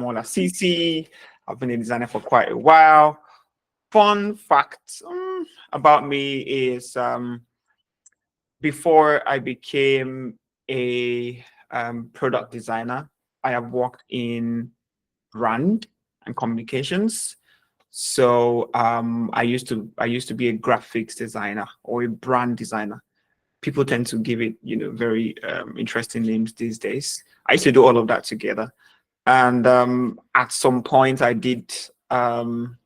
Mola CC. I've been a designer for quite a while. Fun fact about me is before I became a product designer, I have worked in brand and communications. So I used to be a graphics designer or a brand designer. People tend to give it, very interesting names these days. I used to do all of that together. And at some point I did things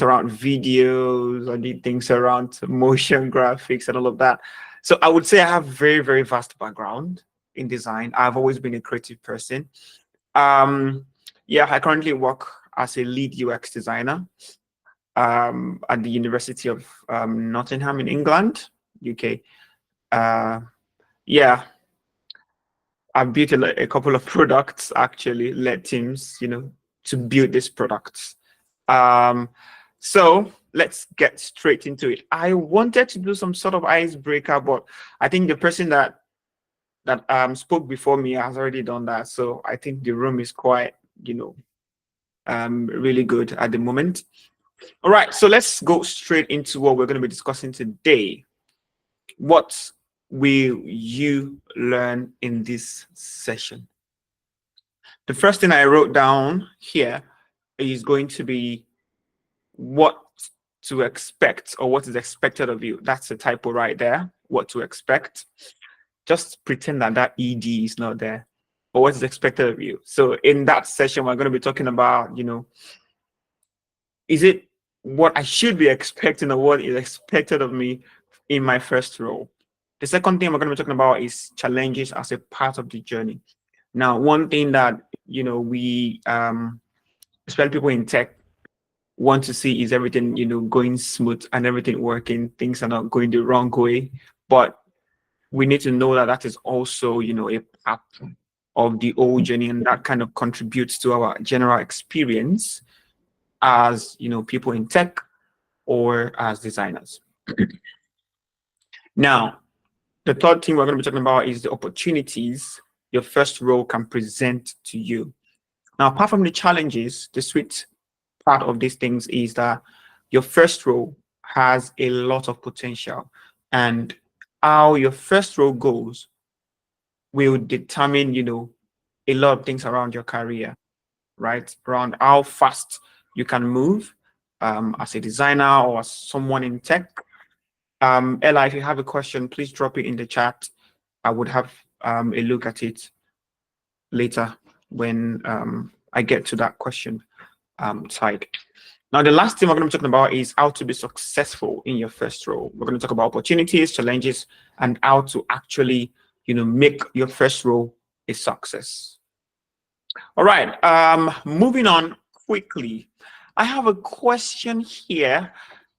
around videos, I did things around motion graphics and all of that. So I would say I have very, very vast background in design. I've always been a creative person. Yeah, I currently work as a lead UX designer at the University of Nottingham in England, UK. Yeah, I've built a couple of products, actually, led teams, to build these products. So let's get straight into it. I wanted to do some sort of icebreaker, but I think the person that spoke before me has already done that. So I think the room is quite, really good at the moment. All right, so let's go straight into what we're going to be discussing today. What will you learn in this session? The first thing I wrote down here is going to be what to expect or what is expected of you. That's a typo right there, what to expect. Just pretend that that ED is not there, but what is expected of you. So in that session, we're going to be talking about, is it what I should be expecting or what is expected of me in my first role? The second thing we're going to be talking about is challenges as a part of the journey. Now, one thing that, we, especially people in tech, want to see is everything, going smooth and everything working. Things are not going the wrong way. But we need to know that that is also, a part of the whole journey, and that kind of contributes to our general experience as, people in tech or as designers. Now, the third thing we're going to be talking about is the opportunities your first role can present to you. Now, apart from the challenges, the sweet part of these things is that your first role has a lot of potential, and how your first role goes will determine, a lot of things around your career, right? Around how fast you can move as a designer or as someone in tech. Ella, if you have a question, please drop it in the chat. I would have a look at it later when I get to that question side. Now, the last thing we're going to be talking about is how to be successful in your first role. We're going to talk about opportunities, challenges, and how to actually, make your first role a success. All right, moving on quickly. I have a question here,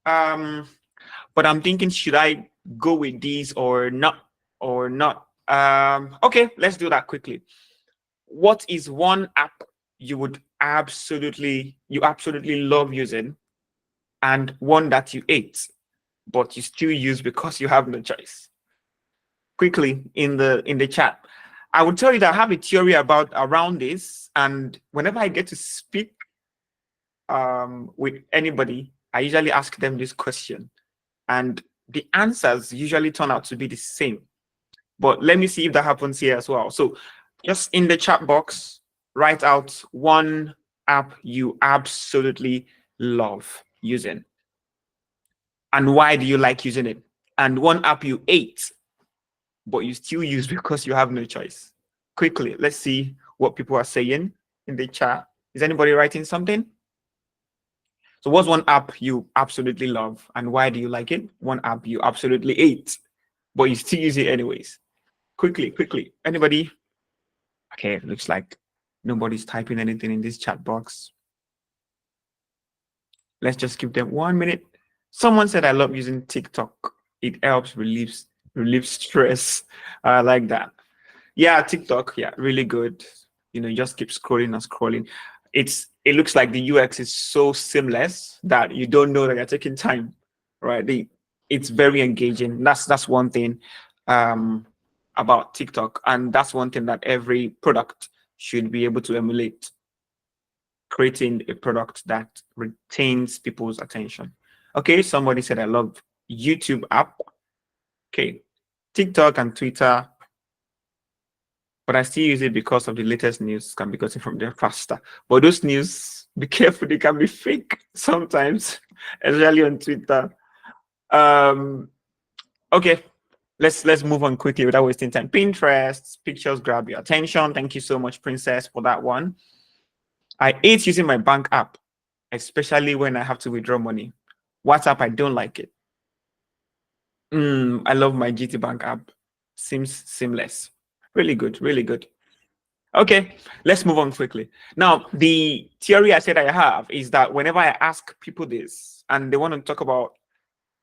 but I'm thinking, should I go with these or not? Okay, let's do that quickly. What is one app you absolutely love using, and one that you hate but you still use because you have no choice? Quickly in the chat. I will tell you that I have a theory around this, and whenever I get to speak with anybody, I usually ask them this question, and the answers usually turn out to be the same. But let me see if that happens here as well. So just in the chat box, write out one app you absolutely love using, and why do you like using it, and one app you hate but you still use because you have no choice. Quickly, let's see what people are saying in the chat. Is anybody writing something? So what's one app you absolutely love, and why do you like it? One app you absolutely hate but you still use it anyways. Quickly. Anybody? Okay, it looks like nobody's typing anything in this chat box. Let's just give them 1 minute. Someone said, I love using TikTok. It helps relieve stress. I like that. Yeah, TikTok, yeah, really good. You just keep scrolling and scrolling. It looks like the UX is so seamless that you don't know that you're taking time, right? It's very engaging. That's one thing about TikTok, and that's one thing that every product should be able to emulate, creating a product that retains people's attention. Okay, somebody said I love YouTube app. Okay, TikTok and Twitter, but I still use it because of the latest news can be gotten from there faster. But those news, be careful, they can be fake sometimes, especially on Twitter. Okay, let's move on quickly without wasting time. Pinterest, pictures grab your attention. Thank you so much, Princess, for that one. I hate using my bank app, especially when I have to withdraw money. WhatsApp, I don't like it. I love my GT Bank app. Seems seamless. Really good, really good. Okay, let's move on quickly. Now, the theory I said I have is that whenever I ask people this and they want to talk about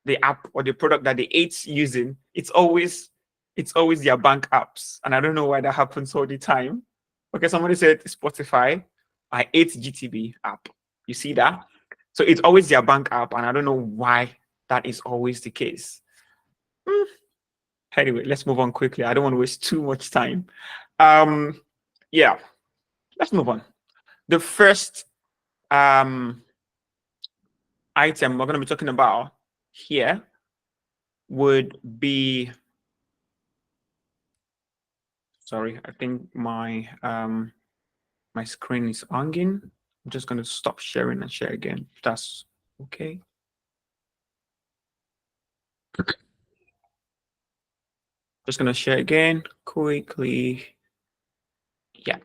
the app or the product that they hate using, it's always their bank apps. And I don't know why that happens all the time. Okay, somebody said Spotify. I hate GTB app. You see that? So it's always their bank app, and I don't know why that is always the case. Anyway, let's move on quickly. I don't want to waste too much time. Yeah, let's move on. The first item we're going to be talking about here would be, sorry, I think my my screen is hanging. I'm just going to stop sharing and share again, if that's okay. Just going to share again quickly. Yeah.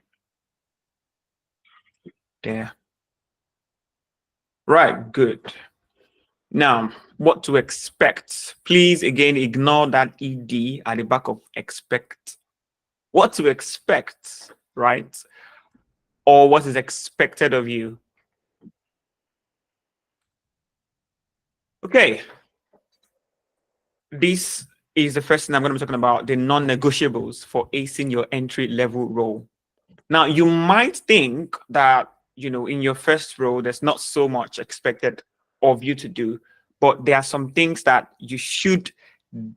There. Right, good. Now, what to expect? Please, again, ignore that ED at the back of expect. What to expect, right? Or what is expected of you. Okay. This is the first thing I'm going to be talking about, the non-negotiables for acing your entry-level role. Now, you might think that, you know, in your first role, there's not so much expected of you to do, but there are some things that you should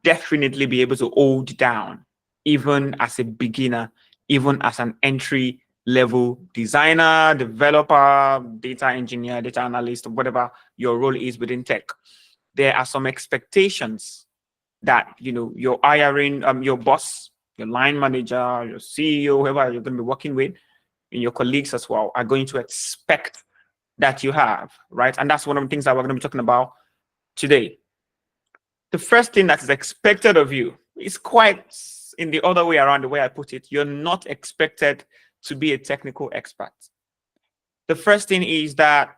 definitely be able to hold down, even as a beginner, even as an entry-level designer, developer, data engineer, data analyst, whatever your role is within tech. There are some expectations that, you know, your hiring, your boss, your line manager, your CEO, whoever you're going to be working with, and your colleagues as well, are going to expect that you have, right? And that's one of the things that we're going to be talking about today. The first thing that is expected of you is quite in the other way around, the way I put it. You're not expected to be a technical expert. The first thing is that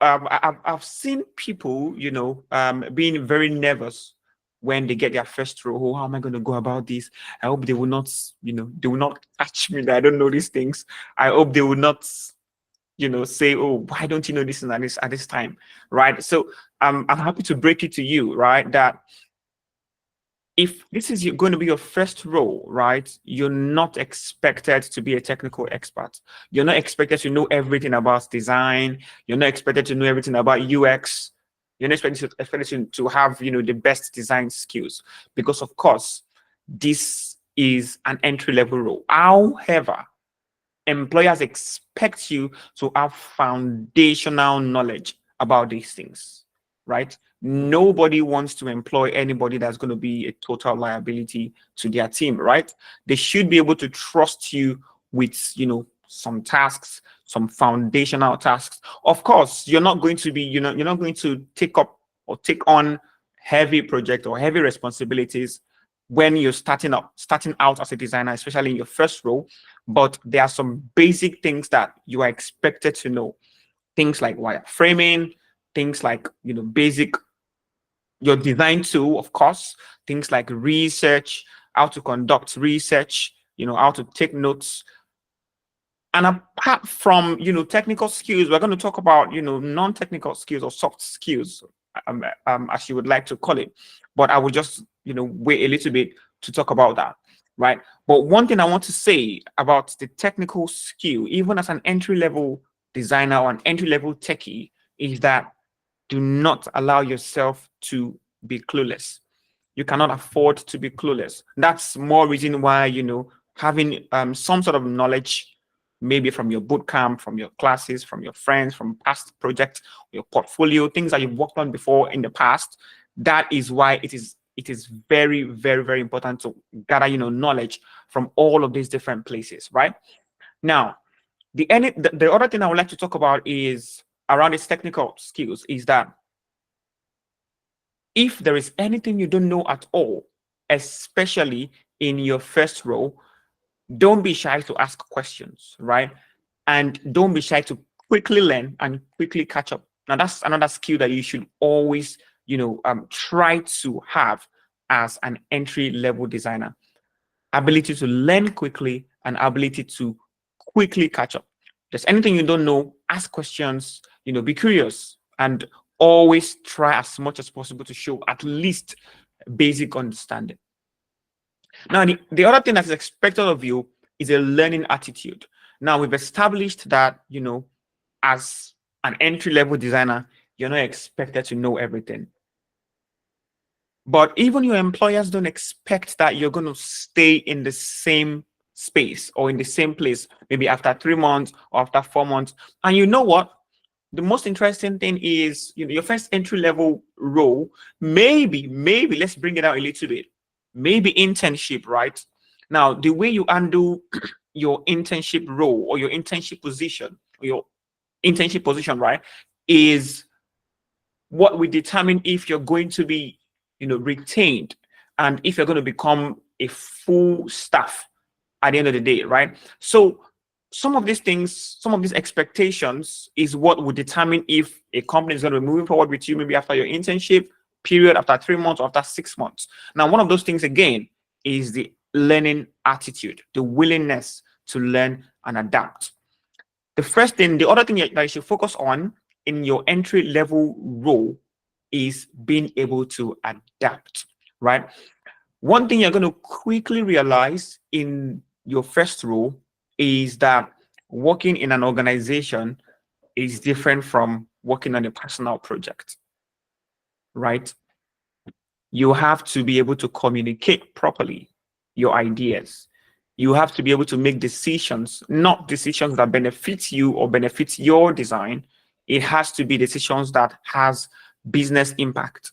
I've seen people, you know, being very nervous when they get their first role. Oh, how am I going to go about this? I hope they will not, you know, they will not catch me that I don't know these things. I hope they will not, you know, say, oh, why don't you know this and at this time, right? So I'm happy to break it to you, right, that if this is going to be your first role, right, you're not expected to be a technical expert. You're not expected to know everything about design. You're not expected to know everything about UX. You're not expected to have, you know, the best design skills, because of course, this is an entry-level role. However, employers expect you to have foundational knowledge about these things, right? Nobody wants to employ anybody that's going to be a total liability to their team, right? They should be able to trust you with, you know, some tasks, some foundational tasks. Of course, you're not going to be, you know, you're not going to take up or take on heavy project or heavy responsibilities when you're starting out as a designer, especially in your first role. But there are some basic things that you are expected to know. Things like wireframing, things like, you know, basic, your design tool, of course, things like research, how to conduct research, you know, how to take notes. And apart from, you know, technical skills, we're going to talk about, you know, non-technical skills or soft skills, as you would like to call it. But I will just, you know, wait a little bit to talk about that, right? But one thing I want to say about the technical skill, even as an entry-level designer or an entry-level techie, is that do not allow yourself to be clueless. You cannot afford to be clueless. That's more reason why, you know, having some sort of knowledge maybe from your boot camp, from your classes, from your friends, from past projects, your portfolio, things that you've worked on before in the past. That is why it is very, very, very important to gather, knowledge from all of these different places, right? Now, the other thing I would like to talk about is around its technical skills, is that if there is anything you don't know at all, especially in your first role, don't be shy to ask questions, right? And don't be shy to quickly learn and quickly catch up. Now, that's another skill that you should always, try to have as an entry level designer. Ability to learn quickly and ability to quickly catch up. If there's anything you don't know, ask questions, be curious, and always try as much as possible to show at least basic understanding. Now, the other thing that is expected of you is a learning attitude. Now, we've established that, as an entry-level designer, you're not expected to know everything. But even your employers don't expect that you're going to stay in the same space or in the same place, maybe after 3 months or after 4 months. And you know what? The most interesting thing is, your first entry-level role, maybe, let's bring it out a little bit. Maybe internship, right? Now, the way you handle your internship role or your internship position, right, is what will determine if you're going to be, retained and if you're going to become a full staff at the end of the day, right? So some of these things, some of these expectations is what will determine if a company is going to be moving forward with you, maybe after your internship period, after 3 months or after 6 months. Now, one of those things again is the learning attitude, the willingness to learn and adapt. The other thing that you should focus on in your entry level role is being able to adapt, right? One thing you're going to quickly realize in your first role is that working in an organization is different from working on a personal project, right? You have to be able to communicate properly your ideas. You have to be able to make decisions, not decisions that benefit you or benefit your design. It has to be decisions that has business impact,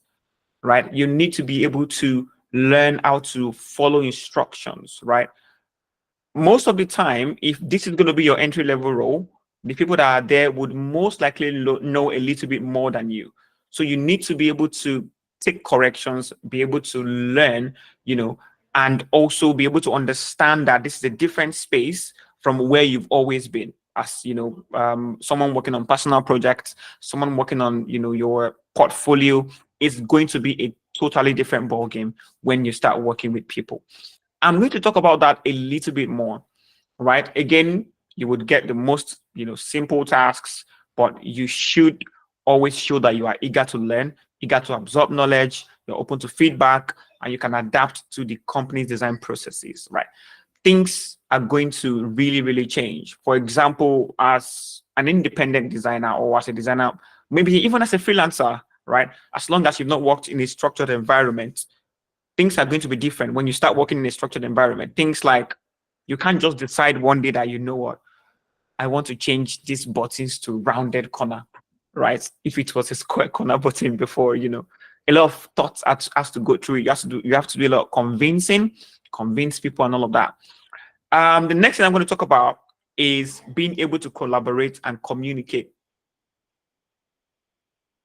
right? You need to be able to learn how to follow instructions, right? Most of the time, if this is going to be your entry level role, the people that are there would most likely know a little bit more than you. So you need to be able to take corrections, be able to learn, and also be able to understand that this is a different space from where you've always been. As someone working on personal projects, someone working on your portfolio, is going to be a totally different ballgame when you start working with people. I'm going to talk about that a little bit more, right? Again, you would get the most, simple tasks, but you should always show that you are eager to learn, eager to absorb knowledge, you're open to feedback, and you can adapt to the company's design processes, right? Things are going to really, really change. For example, as an independent designer or as a designer, maybe even as a freelancer, right? As long as you've not worked in a structured environment, things are going to be different when you start working in a structured environment. Things like you can't just decide one day that, what, I want to change these buttons to rounded corner, right? If it was a square corner button before, a lot of thoughts has to go through. You have to do a lot of convince people and all of that. The next thing I'm going to talk about is being able to collaborate and communicate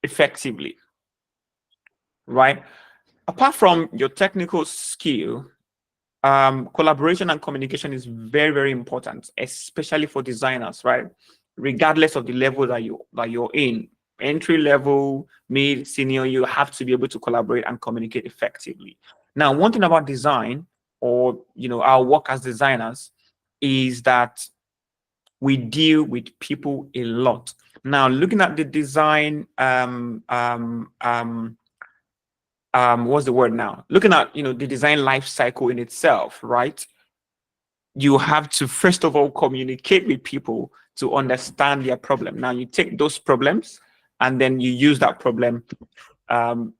effectively, right? Apart from your technical skill, collaboration and communication is very, very important, especially for designers, right? Regardless of the level that you're in, entry level, mid, senior, you have to be able to collaborate and communicate effectively. Now, one thing about design, or our work as designers, is that we deal with people a lot. Now, looking at the design, what's the word now? Looking at the design life cycle in itself, right? You have to first of all communicate with people to understand their problem. Now you take those problems and then you use that problem. To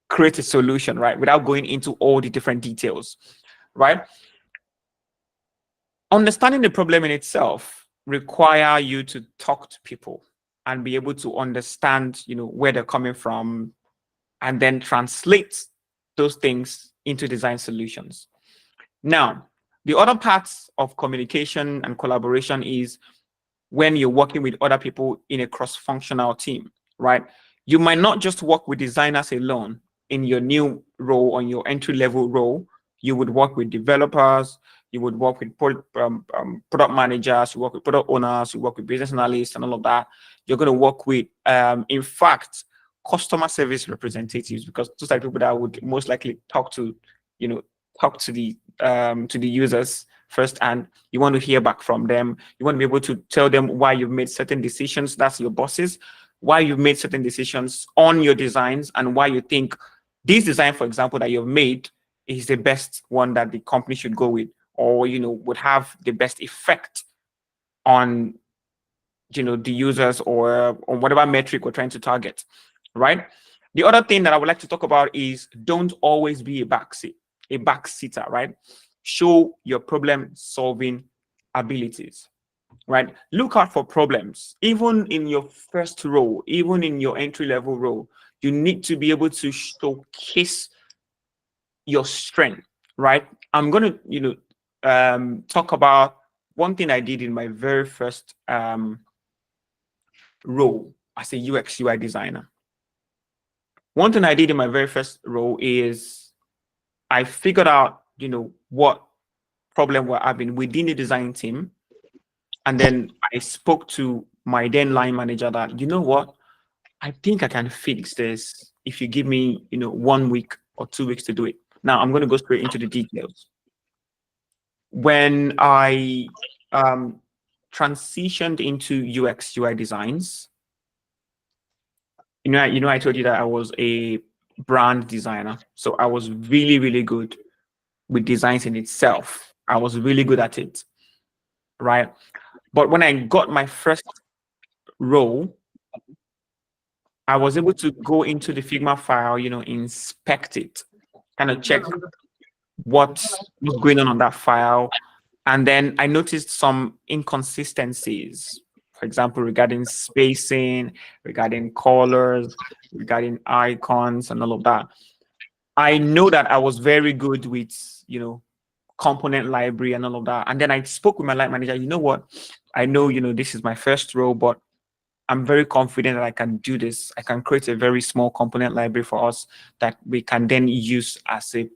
create a solution, right? Without going into all the different details, right? Understanding the problem in itself require you to talk to people and be able to understand, where they're coming from, and then translate those things into design solutions. Now, the other parts of communication and collaboration is when you're working with other people in a cross-functional team, right? You might not just work with designers alone in your new role, on your entry-level role. You would work with developers, you would work with product managers, you work with product owners, you work with business analysts and all of that. You're going to work with, in fact, customer service representatives, because those are people that would most likely talk to, talk to the users first, and you want to hear back from them. You want to be able to tell them why you've made certain decisions. That's your bosses. Why you've made certain decisions on your designs, and why you think this design, for example, that you've made is the best one that the company should go with, or would have the best effect on the users, or on whatever metric we're trying to target, right? The other thing that I would like to talk about is don't always be a backseater, right? Show your problem solving abilities, right? Look out for problems. Even in your first role, even in your entry level role, you need to be able to showcase your strength, right? I'm going to, talk about one thing I did in my very first role as a UX UI designer. One thing I did in my very first role is I figured out, what problem we're having within the design team. And then I spoke to my then line manager that, what, I think I can fix this if you give me, 1 week or 2 weeks to do it. Now I'm going to go straight into the details. When I transitioned into UX UI designs, I told you that I was a brand designer. So I was really, really good with designs in itself. I was really good at it, right? But when I got my first role, I was able to go into the Figma file, inspect it, kind of check what's going on that file. And then I noticed some inconsistencies, for example, regarding spacing, regarding colors, regarding icons, and all of that. I know that I was very good with, component library and all of that. And then I spoke with my line manager, what? I know, this is my first role, but I'm very confident that I can do this. I can create a very small component library for us that we can then use as a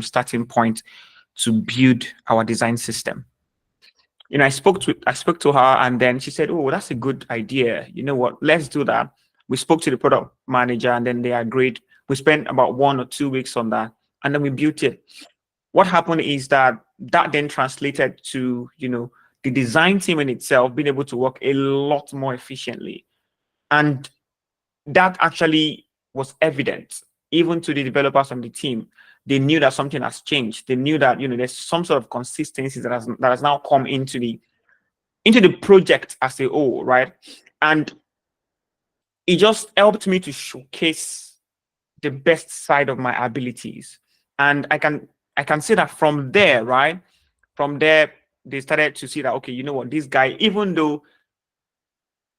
starting point to build our design system. I spoke to her, and then she said, "Oh, that's a good idea. You know what? Let's do that." We spoke to the product manager, and then they agreed. We spent about 1 or 2 weeks on that, and then we built it. What happened is that then translated to, the design team in itself being able to work a lot more efficiently. And that actually was evident even to the developers on the team. They knew that something has changed. They knew that, there's some sort of consistency that has now come into the project as a whole, right? And it just helped me to showcase the best side of my abilities. And I can say that from there, right? From there, they started to see that, okay, you know what, this guy, even though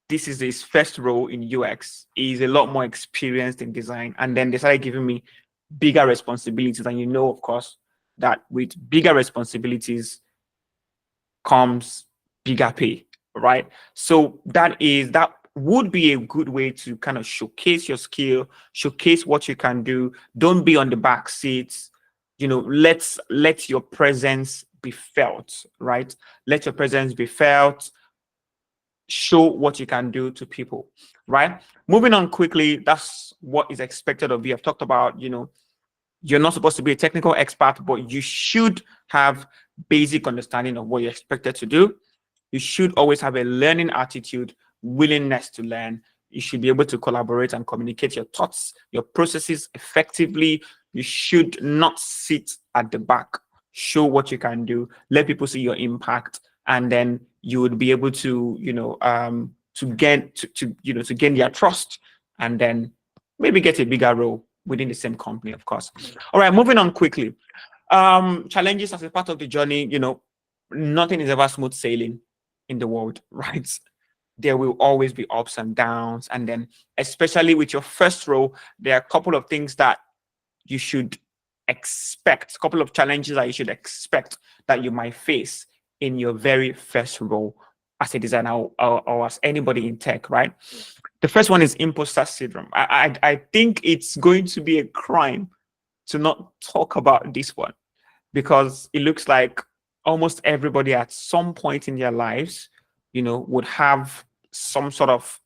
this is his first role in UX, he's a lot more experienced in design. And then they started giving me bigger responsibilities. And of course, that with bigger responsibilities comes bigger pay, right? So that would be a good way to kind of showcase your skill, showcase what you can do. Don't be on the back seats. Let your presence be felt, right? Let your presence be felt. Show what you can do to people, right? Moving on quickly, that's what is expected of you. I've talked about, you're not supposed to be a technical expert, but you should have basic understanding of what you're expected to do. You should always have a learning attitude, willingness to learn. You should be able to collaborate and communicate your thoughts, your processes effectively. You should not sit at the back. Show what you can do. Let people see your impact, and then you would be able to, to gain their trust, and then maybe get a bigger role within the same company, of course. All right, moving on quickly. Challenges as a part of the journey, nothing is ever smooth sailing in the world, right? There will always be ups and downs. And then, especially with your first role, there are a couple of things that you should expect, a couple of challenges that you should expect that you might face in your very first role as a designer, or as anybody in tech, right? The first one is imposter syndrome. I think it's going to be a crime to not talk about this one, because it looks like almost everybody at some point in their lives, would have some sort of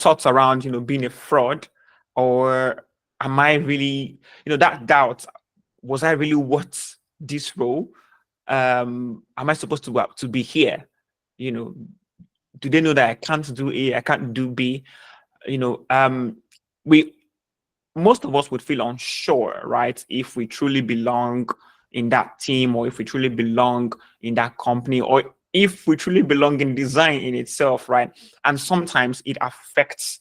thoughts around, being a fraud, or am I really, that doubt, was I really worth this role? Am I supposed to be here? You know, do they know that I can't do A, I can't do B? We most of us would feel unsure, right? If we truly belong in that team, or if we truly belong in that company, or if we truly belong in design in itself, right? And sometimes it affects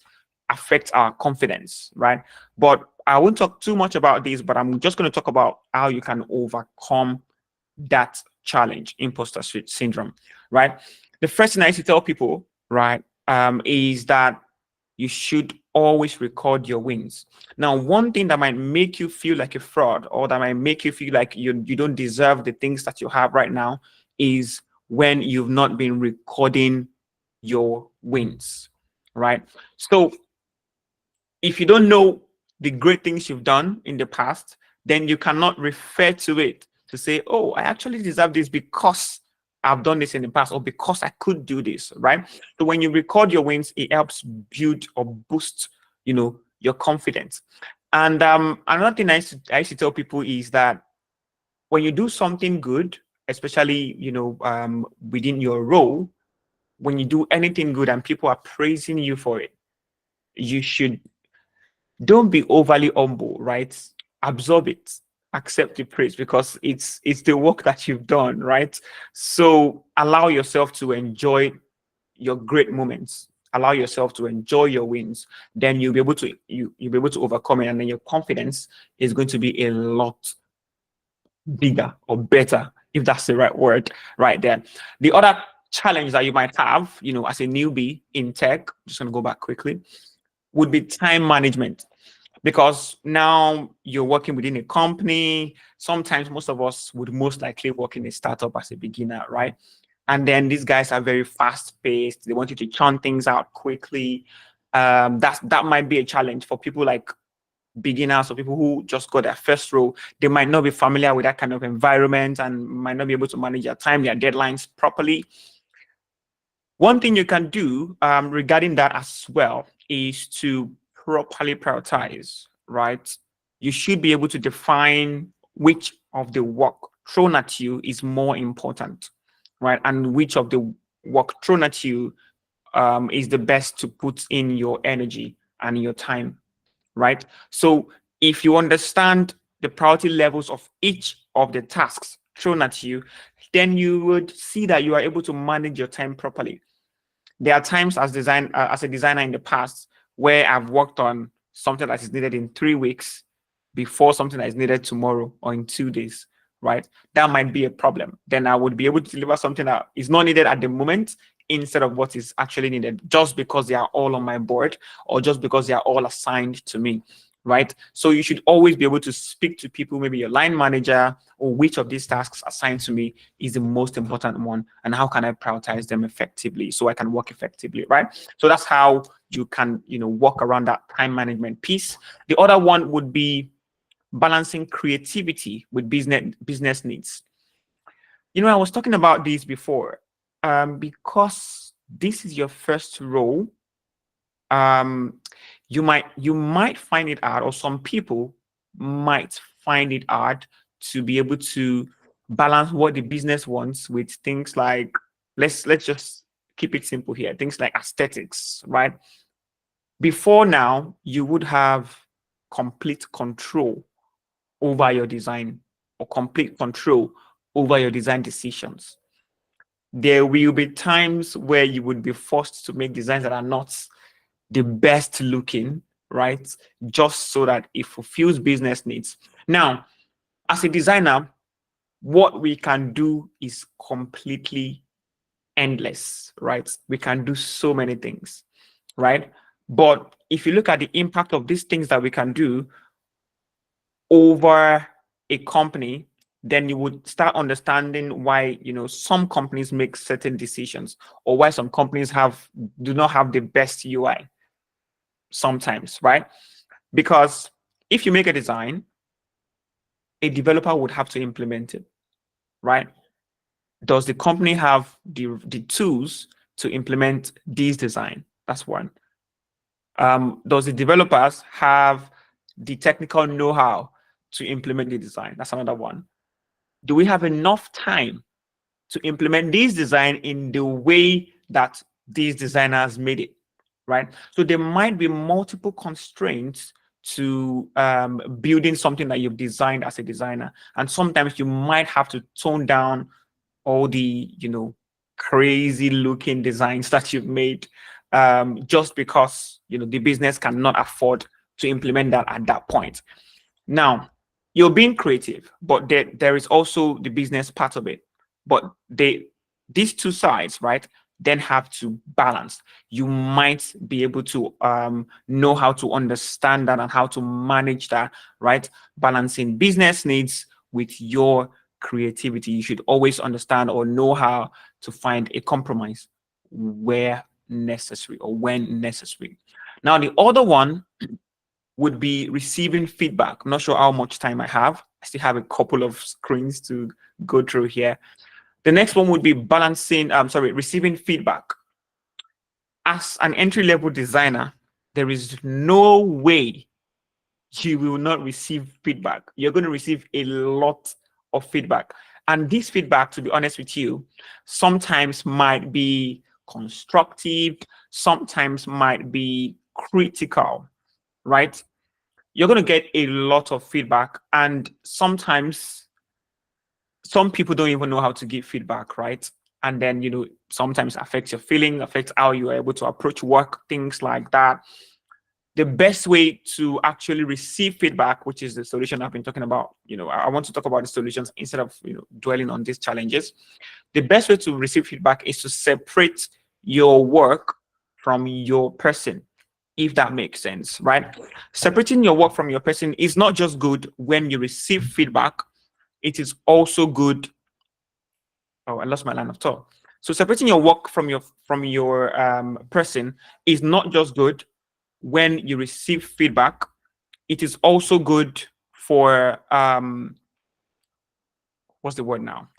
our confidence, right? But I won't talk too much about this, but I'm just going to talk about how you can overcome that challenge, imposter syndrome, right? The first thing I used to tell people, right, is that you should always record your wins. Now, one thing that might make you feel like a fraud, or that might make you feel like you don't deserve the things that you have right now, is when you've not been recording your wins, right? So if you don't know the great things you've done in the past, then you cannot refer to it to say, oh, I actually deserve this because I've done this in the past, or because I could do this, right? So when you record your wins, it helps build or boost, your confidence. And another thing I used to tell people is that when you do something good, especially, within your role, when you do anything good and people are praising you for it, you should, don't be overly humble, right? Absorb it, accept the praise, because it's the work that you've done, right? So allow yourself to enjoy your great moments, allow yourself to enjoy your wins. Then you'll be able to overcome it, and then your confidence is going to be a lot bigger, or better, if that's the right word, right there. The other challenge that you might have, as a newbie in tech, just going to go back quickly, would be time management. Because now you're working within a company. Sometimes most of us would most likely work in a startup as a beginner, right? And then these guys are very fast paced. They want you to churn things out quickly. That might be a challenge for people like beginners, or people who just got their first role. They might not be familiar with that kind of environment, and might not be able to manage their time, their deadlines properly. One thing you can do regarding that as well is to properly prioritize, right? You should be able to define which of the work thrown at you is more important, right? And which of the work thrown at you is the best to put in your energy and your time, right? So if you understand the priority levels of each of the tasks thrown at you, then you would see that you are able to manage your time properly. There are times as a designer in the past, where I've worked on something that is needed in 3 weeks before something that is needed tomorrow or in 2 days, right? That might be a problem. Then I would be able to deliver something that is not needed at the moment, instead of what is actually needed, just because they are all on my board, or just because they are all assigned to me, right? So you should always be able to speak to people, maybe your line manager, or which of these tasks assigned to me is the most important one, and how can I prioritize them effectively so I can work effectively, right? So that's how you can, work around that time management piece. The other one would be balancing creativity with business needs. I was talking about this before, because this is your first role. You might find it hard, or some people might find it hard, to be able to balance what the business wants with things like, let's just keep it simple here, things like aesthetics, right? Before now, you would have complete control over your design, or complete control over your design decisions. There will be times where you would be forced to make designs that are not the best looking, right? Just so that it fulfills business needs. Now, as a designer, what we can do is completely endless, right? We can do so many things, right? But if you look at the impact of these things that we can do over a company, then you would start understanding why, some companies make certain decisions, or why some companies do not have the best UI sometimes, right? Because if you make a design, a developer would have to implement it, right? Does the company have the tools to implement this design? That's one. Does the developers have the technical know-how to implement the design? That's another one. Do we have enough time to implement this design in the way that these designers made it, right? So there might be multiple constraints to building something that you've designed as a designer. And sometimes you might have to tone down all the, crazy looking designs that you've made, just because, the business cannot afford to implement that at that point. Now, you're being creative, but there is also the business part of it. But these two sides, right, then have to balance. You might be able to know how to understand that and how to manage that, right? Balancing business needs with your creativity. You should always understand or know how to find a compromise where necessary or when necessary. Now, the other one would be receiving feedback. I'm not sure how much time I have. I still have a couple of screens to go through here. The next one would be receiving feedback. As an entry-level designer, there is no way you will not receive feedback. You're going to receive a lot of feedback. And this feedback, to be honest with you, sometimes might be constructive, sometimes might be critical, right? You're going to get a lot of feedback, and sometimes some people don't even know how to give feedback, right? And then, sometimes affects your feeling, affects how you are able to approach work, things like that. The best way to actually receive feedback, which is the solution I've been talking about, I want to talk about the solutions instead of, dwelling on these challenges. The best way to receive feedback is to separate your work from your person, if that makes sense, right? Separating your work from your person is not just good when you receive feedback, it is also good. Oh, I lost my line of thought. So separating your work from your person is not just good when you receive feedback. It is also good for what's the word now?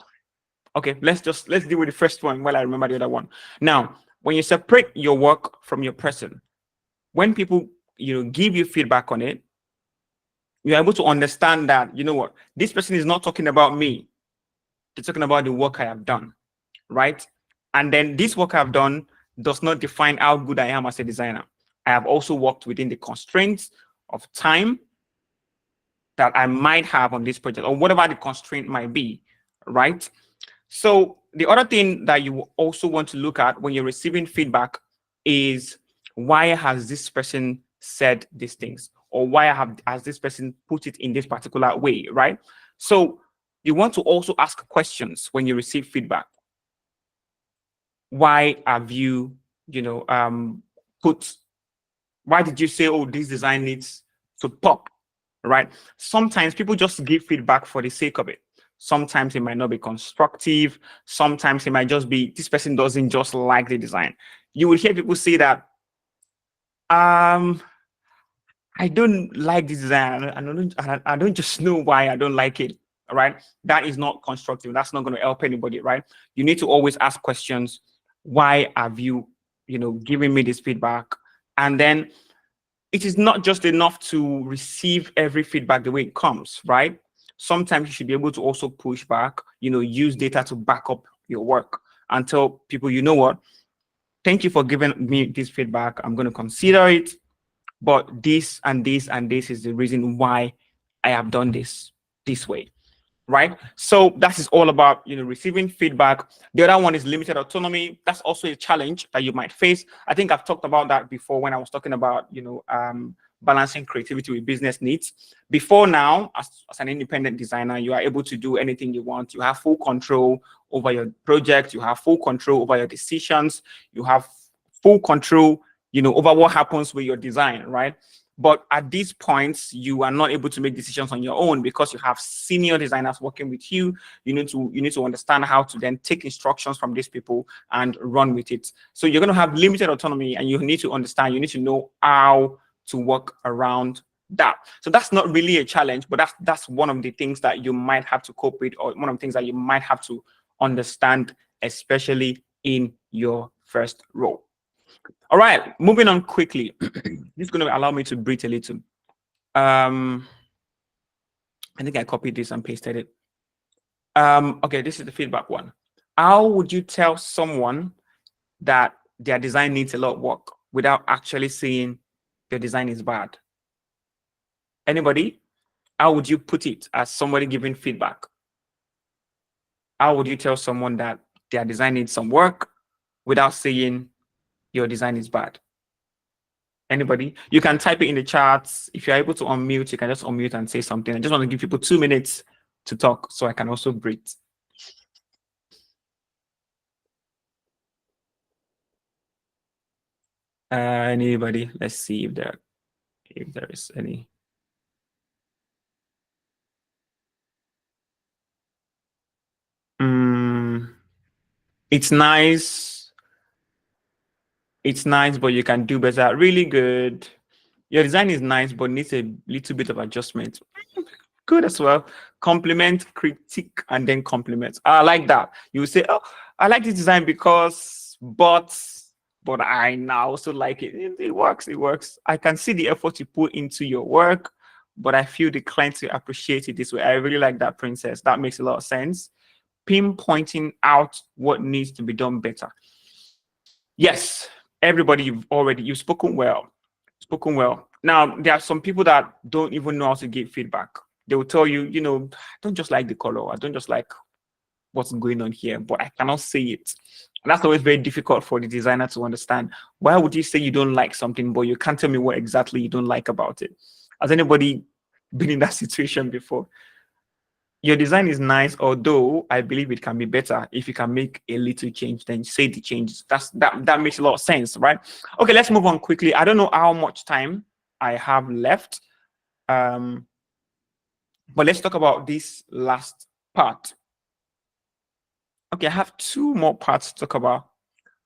Okay, let's deal with the first one while I remember the other one. Now, when you separate your work from your person, when people give you feedback on it, you're able to understand that, what, this person is not talking about me. They're talking about the work I have done, right? And then this work I've done does not define how good I am as a designer. I have also worked within the constraints of time that I might have on this project, or whatever the constraint might be, right? So the other thing that you also want to look at when you're receiving feedback is, why has this person said these things, or why has this person put it in this particular way, right? So you want to also ask questions when you receive feedback. Why have you, why did you say, oh, this design needs to pop, right? Sometimes people just give feedback for the sake of it. Sometimes it might not be constructive. Sometimes it might just be, this person doesn't just like the design. You will hear people say that, I don't like this design. I don't just know why I don't like it, right? That is not constructive. That's not going to help anybody, right? You need to always ask questions. Why have you, given me this feedback? And then it is not just enough to receive every feedback the way it comes, right? Sometimes you should be able to also push back, use data to back up your work and tell people, you know what, thank you for giving me this feedback. I'm going to consider it, but this and this and this is the reason why I have done this way, right? So that is all about, receiving feedback. The other one is limited autonomy. That's also a challenge that you might face. I think I've talked about that before when I was talking about, balancing creativity with business needs. Before now, as an independent designer, you are able to do anything you want. You have full control over your project. You have full control over your decisions. You have full control, over what happens with your design, right? But at these points, you are not able to make decisions on your own because you have senior designers working with you. You need to understand how to then take instructions from these people and run with it. So you're going to have limited autonomy, and you need to understand, you need to know how to work around that. So that's not really a challenge, but that's one of the things that you might have to cope with, or one of the things that you might have to understand, especially in your first role. All right, moving on quickly. This is going to allow me to breathe a little. I think I copied this and pasted it. Okay, this is the feedback one. How would you tell someone that their design needs a lot of work without actually saying their design is bad? Anybody? How would you put it as somebody giving feedback? How would you tell someone that their design needs some work without saying your design is bad? Anybody? You can type it in the chats. If you're able to unmute, you can just unmute and say something. I just want to give people 2 minutes to talk so I can also breathe. Anybody? Let's see if there is any. It's nice. It's nice, but you can do better. Really good. Your design is nice, but needs a little bit of adjustment. Good as well. Compliment, critique, and then compliment. I like that. You say, oh, I like this design because, but I now also like it. It works. It works. I can see the effort you put into your work, but I feel the client will appreciate it this way. I really like that, Princess. That makes a lot of sense. Pinpointing out what needs to be done better. Yes, everybody, you've spoken well. Spoken well. Now, there are some people that don't even know how to give feedback. They will tell you, I don't just like the color. I don't just like what's going on here, but I cannot say it. And that's always very difficult for the designer to understand. Why would you say you don't like something, but you can't tell me what exactly you don't like about it? Has anybody been in that situation before? Your design is nice, although I believe it can be better. If you can make a little change, then say the changes. That makes a lot of sense, right? Okay, let's move on quickly. I don't know how much time I have left, but let's talk about this last part. Okay, I have 2 more parts to talk about.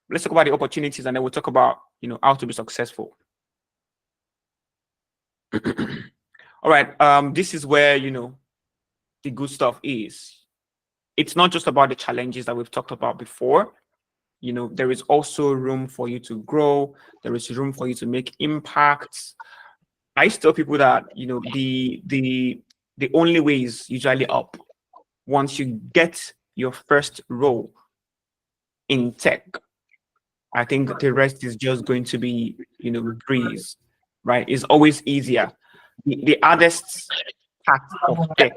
Let's talk about the opportunities, and then we'll talk about how to be successful. All right, this is where the good stuff is. It's not just about the challenges that we've talked about before. There is also room for you to grow. There is room for you to make impacts. I tell people that the only way is usually up. Once you get your first role in tech, I think the rest is just going to be breeze, right? It's always easier. The hardest part of tech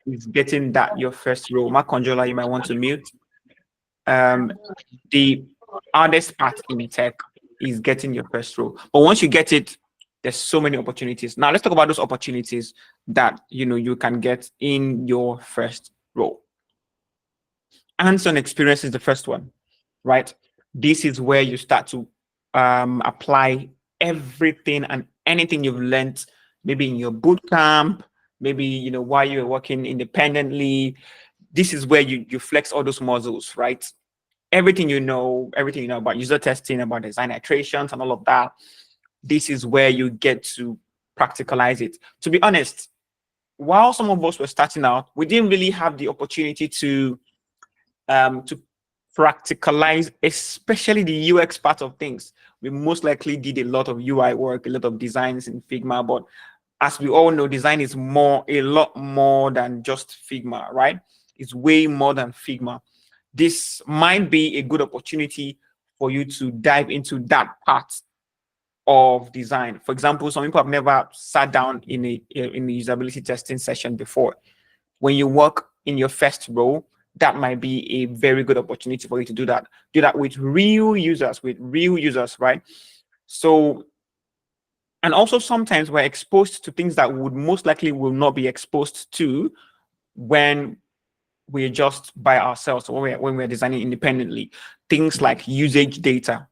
is getting that your first role. Mark Conjola, you might want to mute. The hardest part in tech is getting your first role. But once you get it, there's so many opportunities. Now let's talk about those opportunities that you can get in your first role. Hands-on experience is the first one, right? This is where you start to apply everything and anything you've learned, maybe in your boot camp, maybe while you're working independently. This is where you flex all those muscles, right? Everything you know about user testing, about design iterations and all of that. This is where you get to practicalize it. To be honest, while some of us were starting out, we didn't really have the opportunity to practicalize, especially the UX part of things. We most likely did a lot of UI work, a lot of designs in Figma, but as we all know, design is a lot more than just Figma, right? It's way more than Figma. This might be a good opportunity for you to dive into that part of design. For example, some people have never sat down in a usability testing session before. When you work in your first role, that might be a very good opportunity for you to do that. Do that with real users, right? So, And also sometimes we're exposed to things that would most likely will not be exposed to when we're just by ourselves or when we're designing independently. Things like usage data.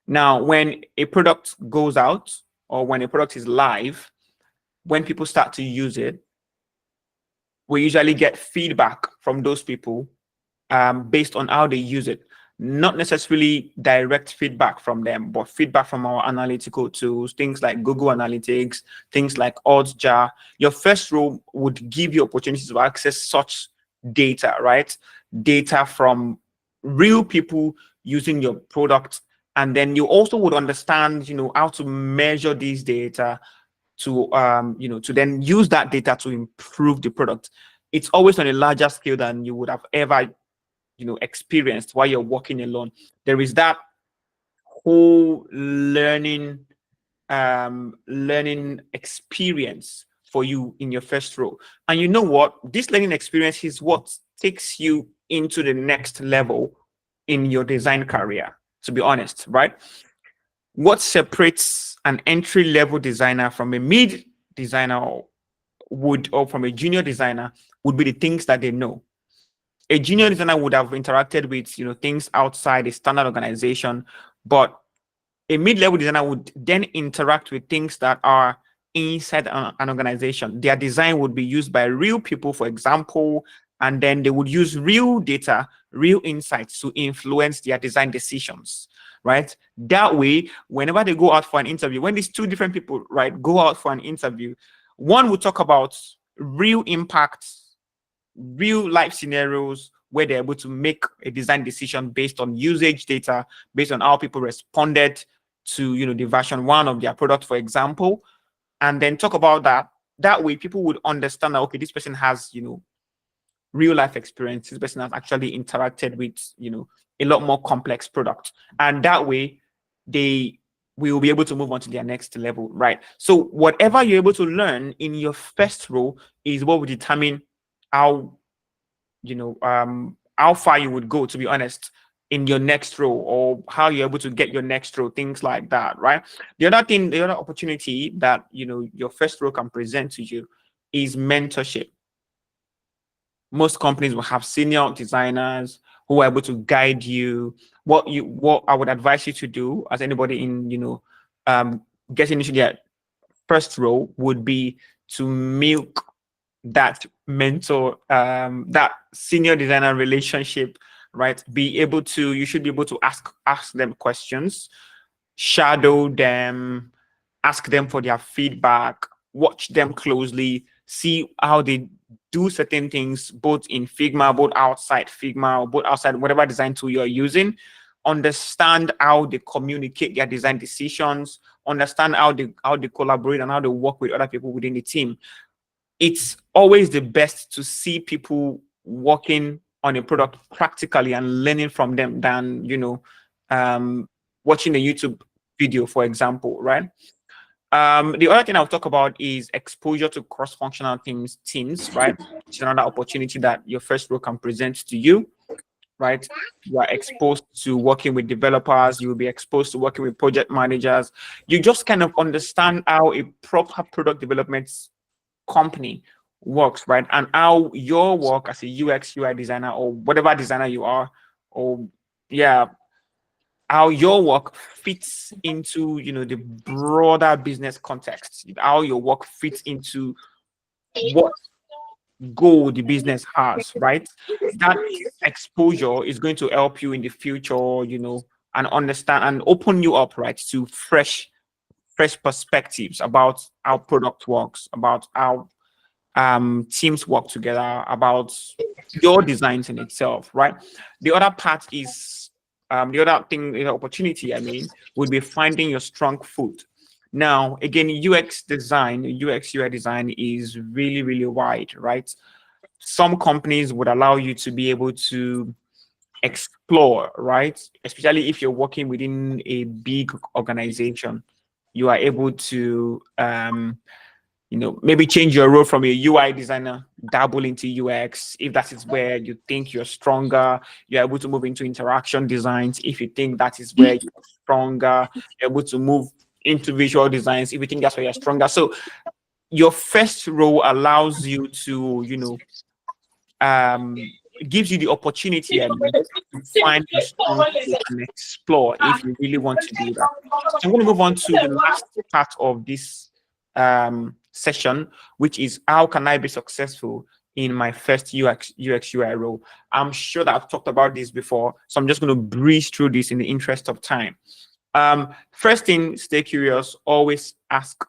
Now, when a product goes out or when a product is live, when people start to use it, we usually get feedback from those people based on how they use it. Not necessarily direct feedback from them, but feedback from our analytical tools, things like Google Analytics, things like OddsJar. Your first role would give you opportunities to access such data, right? Data from real people using your product. And then you also would understand, how to measure these data to, to then use that data to improve the product. It's always on a larger scale than you would have ever experienced while you're working alone. There is that whole learning experience for you in your first role. And you know what? This learning experience is what takes you into the next level in your design career, to be honest, right? What separates an entry-level designer from a mid designer or from a junior designer would be the things that they know. A junior designer would have interacted with things outside a standard organization, but a mid-level designer would then interact with things that are inside an organization. Their design would be used by real people, for example, and then they would use real data, real insights to influence their design decisions, right? That way, whenever they go out for an interview, when these two different people, right, go out for an interview, one will talk about real impacts, real life scenarios where they're able to make a design decision based on usage data, based on how people responded to the version 1 of their product, for example, and then talk about that. That way people would understand that, okay, this person has real life experience, this person has actually interacted with a lot more complex product, and that way they will be able to move on to their next level, right? So whatever you're able to learn in your first role is what will determine how how far you would go, to be honest, in your next role, or how you're able to get your next role, things like that, right? The other opportunity that your first role can present to you is mentorship. Most companies will have senior designers who are able to guide you. What I would advise you to do, as anybody in getting into their first role, would be to milk that mentor, that senior designer relationship, right? You should be able to ask them questions, shadow them, ask them for their feedback, watch them closely, see how they do certain things, both in Figma, both outside Figma, or both outside whatever design tool you're using. Understand how they communicate their design decisions, understand how they collaborate and how they work with other people within the team. It's always the best to see people working on a product practically and learning from them than watching a YouTube video, for example, right? The other thing I'll talk about is exposure to cross-functional teams, right? It's another opportunity that your first role can present to you, right? You are exposed to working with developers, you will be exposed to working with project managers. You just kind of understand how a proper product development company works, right? And how your work as a UX UI designer, or whatever designer you are, or how your work fits into the broader business context, how your work fits into what goal the business has, right? That exposure is going to help you in the future, and understand and open you up, right, to fresh perspectives about how product works, about how teams work together, about your designs in itself, right? The other part is the other thing, the opportunity, would be finding your strong foot. Now, again, UX UI design is really, really wide, right? Some companies would allow you to be able to explore, right? Especially if you're working within a big organization, you are able to maybe change your role from a UI designer, dabble into UX. If that is where you think you're stronger, you're able to move into interaction designs. If you think that is where you're stronger, you're able to move into visual designs if you think that's where you're stronger. So your first role allows you to, gives you the opportunity and to find your strong suit and explore if you really want to do that. So I'm going to move on to the last part of this session, which is how can I be successful in my first UX UI role. I'm sure that I've talked about this before, so I'm just going to breeze through this in the interest of time. First thing, stay curious, always ask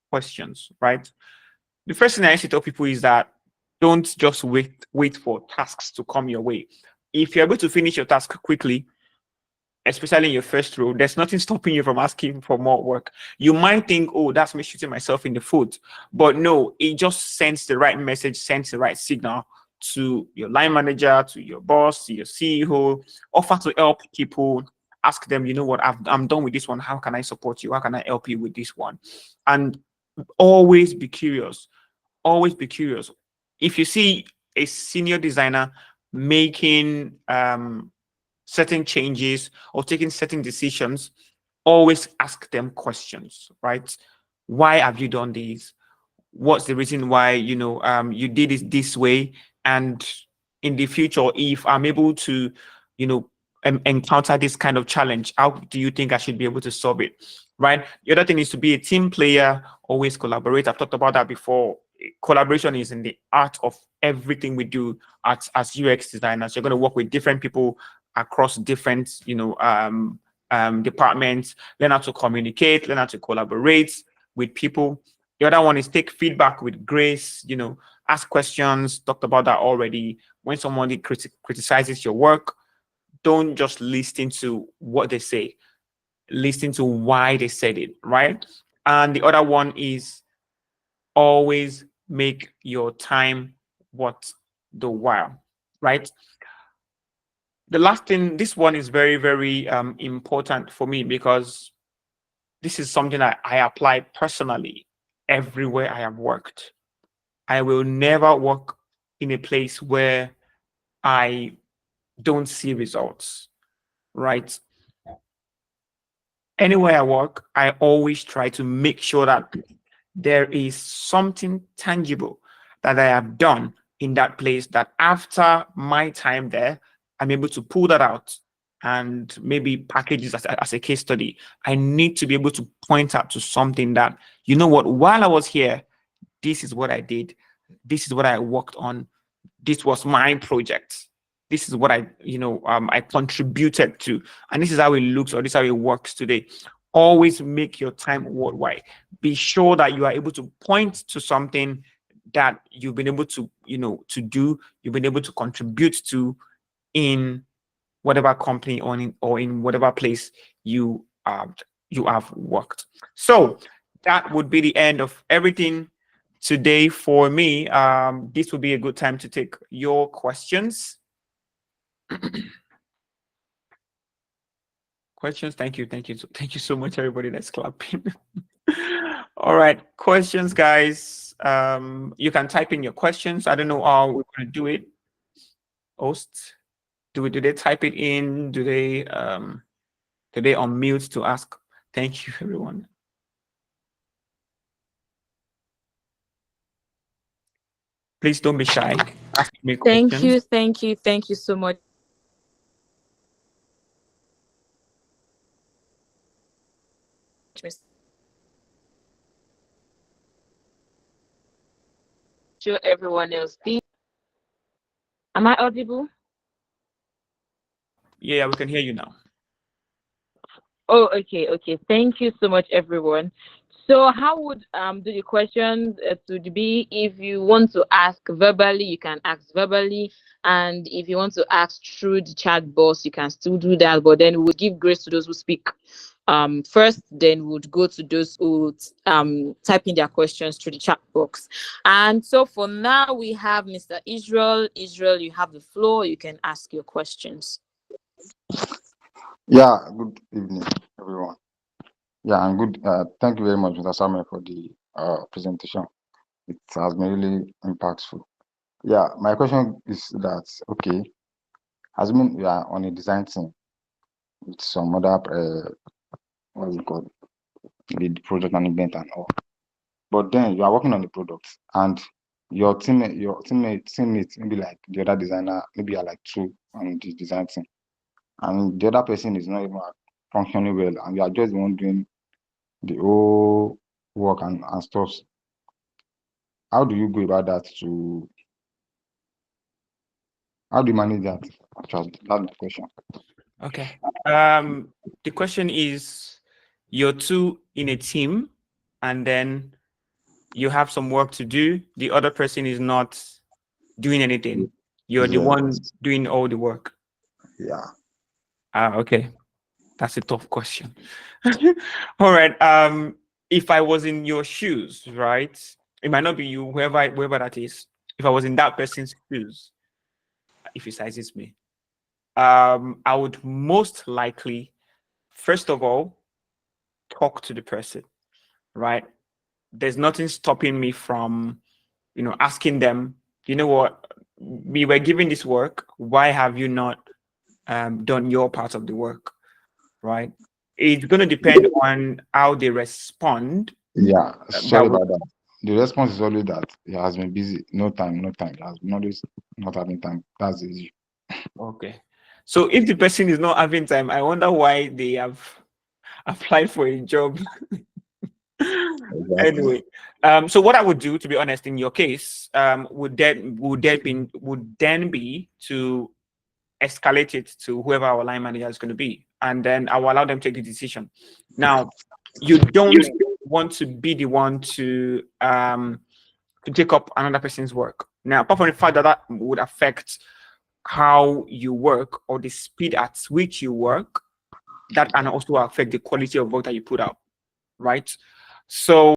questions, right? The first thing I used to tell people is that don't just wait for tasks to come your way. If you're able to finish your task quickly, especially in your first role, there's nothing stopping you from asking for more work. You might think, oh, that's me shooting myself in the foot. But no, it just sends the right message, sends the right signal to your line manager, to your boss, to your CEO. Offer to help people. Ask them, you know what, I'm done with this one. How can I support you? How can I help you with this one? And always be curious. Always be curious. If you see a senior designer making certain changes or taking certain decisions, always ask them questions, right? Why have you done this? What's the reason why you did it this way? And in the future, if I'm able to, encounter this kind of challenge, how do you think I should be able to solve it? Right. The other thing is to be a team player, always collaborate. I've talked about that before. Collaboration is in the art of everything we do as UX designers. You're going to work with different people across different, departments. Learn how to communicate, learn how to collaborate with people. The other one is take feedback with grace. Ask questions. Talked about that already. When somebody criticizes your work, don't just listen to what they say. Listen to why they said it, right? And the other one is always make your time worth the while, right? The last thing, this one is very, very important for me because this is something that I apply personally everywhere I have worked. I will never work in a place where I don't see results, right? Anywhere I work, I always try to make sure that there is something tangible that I have done in that place that after my time there, I'm able to pull that out and maybe package this as a case study. I need to be able to point out to something that, you know what, while I was here, this is what I did. This is what I worked on. This was my project. This is what I contributed to, and this is how it looks, or this is how it works today. Always make your time worthwhile. Be sure that you are able to point to something that you've been able to, to do, you've been able to contribute to in whatever company or in whatever place you have worked. So that would be the end of everything today for me. This would be a good time to take your questions. Questions. Thank you so much, everybody that's clapping. All right, questions, guys. You can type in your questions. I don't know how we're going to do it. Host, do they type it in? Do they unmute to ask? Thank you, everyone. Please don't be shy. Ask me questions. Thank you so much. Sure, everyone else. Am I audible? Yeah, we can hear you now. Oh, okay. Thank you so much, everyone. So, how would do the questions to be? If you want to ask verbally, you can ask verbally, and if you want to ask through the chat box, you can still do that. But then we'll give grace to those who speak first, then would go to those who type in their questions through the chat box. And so for now, we have Mr. Israel. Israel, you have the floor. You can ask your questions. Yeah, good evening, everyone. Yeah, I'm good. Thank you very much, Mr. Samuel, for the presentation. It has been really impactful. Yeah, my question is that, okay, assuming we are on a design team with some other, what is it called, the project management and all. But then you are working on the product, and your teammate, maybe like the other designer, maybe you're like two on the design team, and the other person is not even functioning well, and you are just the one doing the whole work and stuff. How do you go about that how do you manage that? Actually, that's my question. Okay. The question is, you're two in a team, and then you have some work to do. The other person is not doing anything. You're the Yes. one doing all the work. Yeah. Okay. That's a tough question. All right. If I was in your shoes, right? It might not be you, whoever that is. If I was in that person's shoes, if he sizes me, I would most likely, first of all, talk to the person, right? There's nothing stopping me from, asking them, you know what, we were given this work. Why have you not done your part of the work, right? It's going to depend on how they respond. Yeah. That Sorry will, about that. The response is always that he has been busy. No time, no time. He has been always not having time. That's the issue. okay. So if the person is not having time, I wonder why they have applied for a job. Exactly. Anyway, so what I would do, to be honest, in your case, would then be to escalate it to whoever our line manager is going to be, and then I will allow them to take the decision. Now, you don't want to be the one to take up another person's work. Now, apart from the fact that that would affect how you work or the speed at which you work, that can also affect the quality of work that you put out, right? So